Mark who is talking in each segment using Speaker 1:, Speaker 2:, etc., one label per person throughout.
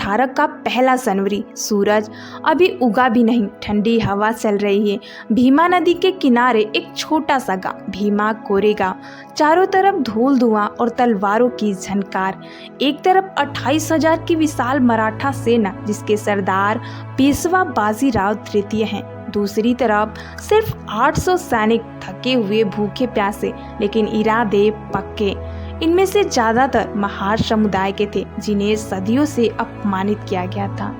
Speaker 1: 1918 का पहला जनवरी। सूरज अभी उगा भी नहीं, ठंडी हवा चल रही है। भीमा नदी के किनारे एक छोटा सा गाँव भीमा कोरेगांव। चारों तरफ धूल धुआं और तलवारों की झनकार। एक तरफ 28,000 की विशाल मराठा सेना जिसके सरदार पेशवा बाजीराव तृतीय हैं। दूसरी तरफ सिर्फ 800 सैनिक, थके हुए, भूखे प्यासे, लेकिन इरादे पक्के। इनमें से ज्यादातर महार समुदाय के थे जिन्हें सदियों से अपमानित किया गया था।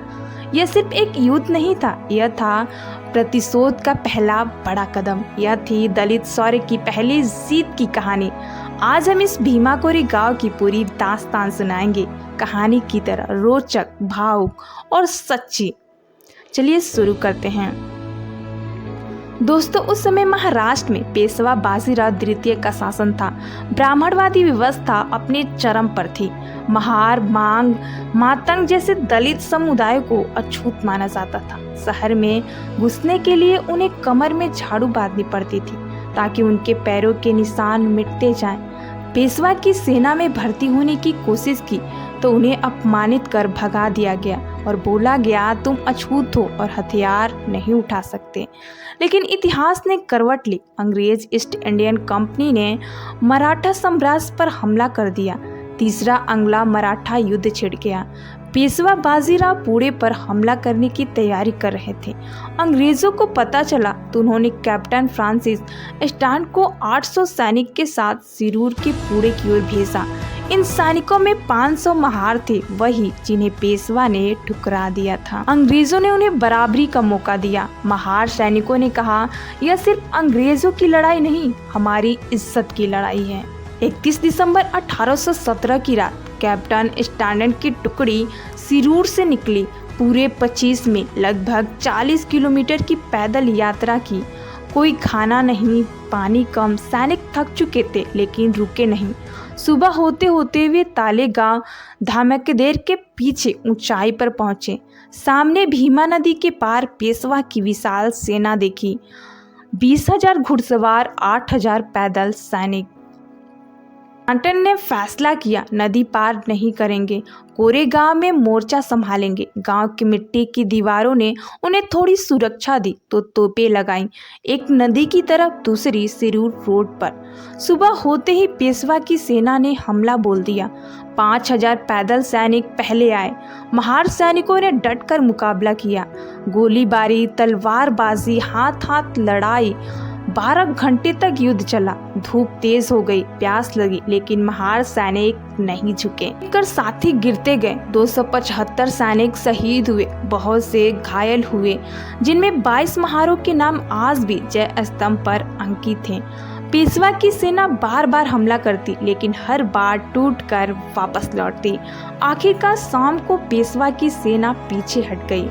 Speaker 1: यह सिर्फ एक युद्ध नहीं था, यह था प्रतिशोध का पहला बड़ा कदम। यह थी दलित शौर्य की पहली जीत की कहानी। आज हम इस भीमा कोरेगांव की पूरी दास्तान सुनाएंगे, कहानी की तरह रोचक, भावुक और सच्ची। चलिए शुरू करते हैं। दोस्तों, उस समय महाराष्ट्र में पेशवा बाजीराव द्वितीय का शासन था। ब्राह्मणवादी व्यवस्था अपने चरम पर थी। महार, मांग, मातंग जैसे दलित समुदाय को अछूत माना जाता था। शहर में घुसने के लिए उन्हें कमर में झाड़ू बांधनी पड़ती थी ताकि उनके पैरों के निशान मिटते जाएं। पेशवा की सेना में भर्ती होने की कोशिश की तो उन्हें अपमानित कर भगा दिया गया और बोला गया, तुम अछूत हो और हथियार नहीं उठा सकते। लेकिन इतिहास ने करवट ली। अंग्रेज ईस्ट इंडियन कंपनी ने मराठा साम्राज्य पर हमला कर दिया। तीसरा अंग्ला मराठा युद्ध छिड़ गया। पेशवा बाजीराव पुणे पर हमला करने की तैयारी कर रहे थे। अंग्रेजों को पता चला तो उन्होंने कैप्टन फ्रांसिस स्टैंड को 800 सैनिक के साथ सिरूर के पुणे की ओर भेजा। इन सैनिकों में 500 महार थे, वही जिन्हें पेशवा ने ठुकरा दिया था। अंग्रेजों ने उन्हें बराबरी का मौका दिया। महार सैनिकों ने कहा, यह सिर्फ अंग्रेजों की लड़ाई नहीं, हमारी इज्जत की लड़ाई है। 31 दिसंबर 1817 की रात कैप्टन स्टैंड की टुकड़ी सिरूर से निकली। पूरे 25 में लगभग 40 किलोमीटर की पैदल यात्रा की। कोई खाना नहीं, पानी कम। सैनिक थक चुके थे लेकिन रुके नहीं। सुबह होते होते वे ताले गांव धामकदेर के पीछे ऊंचाई पर पहुंचे। सामने भीमा नदी के पार पेशवा की विशाल सेना देखी। 20,000 घुड़सवार, 8,000 पैदल सैनिक। कैप्टन ने फैसला किया, नदी पार नहीं करेंगे, कोरेगांव में मोर्चा संभालेंगे। गांव की मिट्टी की दीवारों ने उन्हें थोड़ी सुरक्षा दी तो तोपें लगाईं, एक नदी की तरफ, दूसरी सिरूर रोड पर। सुबह होते ही पेशवा की सेना ने हमला बोल दिया। 5,000 पैदल सैनिक पहले आए। महार सैनिकों ने डटकर मुकाबला किया। गोलीबारी, तलवारबाजी, हाथ हाथ लड़ाई। 12 घंटे तक युद्ध चला। धूप तेज हो गई, प्यास लगी, लेकिन महार सैनिक नहीं झुके। कर साथी गिरते गए। 275 सैनिक शहीद हुए, बहुत से घायल हुए, जिनमें 22 महारों के नाम आज भी जय स्तंभ पर अंकित हैं। पेशवा की सेना बार बार हमला करती, लेकिन हर बार टूटकर वापस लौटती। आखिरकार शाम को पेशवा की सेना पीछे हट गई।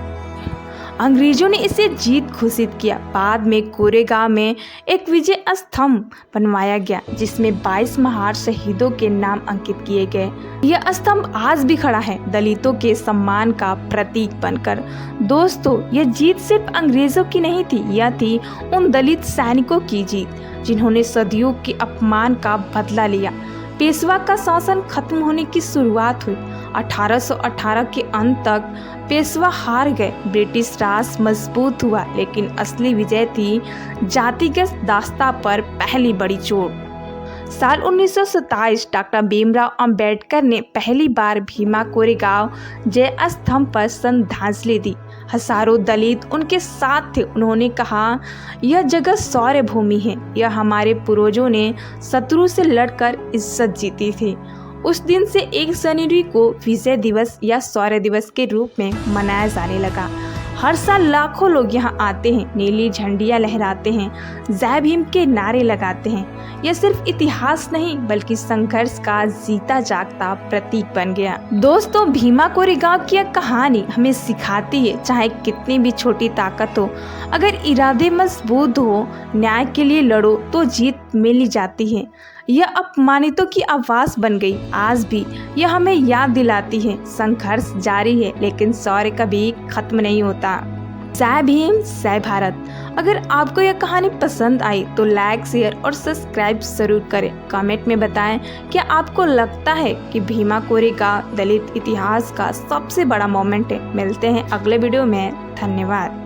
Speaker 1: अंग्रेजों ने इसे जीत घोषित किया। बाद में कोरेगांव में एक विजय स्तंभ बनवाया गया जिसमें 22 महार शहीदों के नाम अंकित किए गए। यह स्तंभ आज भी खड़ा है, दलितों के सम्मान का प्रतीक बनकर। दोस्तों, यह जीत सिर्फ अंग्रेजों की नहीं थी, यह थी उन दलित सैनिकों की जीत जिन्होंने सदियों के अपमान का बदला लिया। पेशवा का शासन खत्म होने की शुरुआत हुई। 1818 के अंत तक पेशवा हार गए। ब्रिटिश राज मजबूत हुआ, लेकिन असली विजय थी जातिगत दास्ता पर पहली बड़ी चोट। साल 1927 डॉक्टर भीमराव अंबेडकर ने पहली बार भीमा कोरेगांव जय स्तंभ पर श्रद्धांजलि दी। हजारों दलित उनके साथ थे। उन्होंने कहा, यह जगह शौर्य भूमि है, यह हमारे पूर्वजों ने शत्रु से लड़कर इज्जत जीती थी। उस दिन से 1 जनवरी को विजय दिवस या शौर्य दिवस के रूप में मनाया जाने लगा। हर साल लाखों लोग यहाँ आते हैं, नीली झंडियाँ लहराते हैं, जय भीम के नारे लगाते हैं। यह सिर्फ इतिहास नहीं बल्कि संघर्ष का जीता जागता प्रतीक बन गया। दोस्तों, भीमा कोरेगांव की यह कहानी हमें सिखाती है, चाहे कितनी भी छोटी ताकत हो, अगर इरादे मजबूत हो, न्याय के लिए लड़ो तो जीत मिल ही जाती है। यह अपमानितों की आवाज बन गई। आज भी यह हमें याद दिलाती है, संघर्ष जारी है लेकिन शौर्य कभी खत्म नहीं होता। जय भीम जय भारत। अगर आपको यह कहानी पसंद आई तो लाइक, शेयर और सब्सक्राइब जरूर करें। कमेंट में बताएं कि आपको लगता है कि भीमा कोरेगांव दलित इतिहास का सबसे बड़ा मोमेंट है। मिलते हैं अगले वीडियो में। धन्यवाद।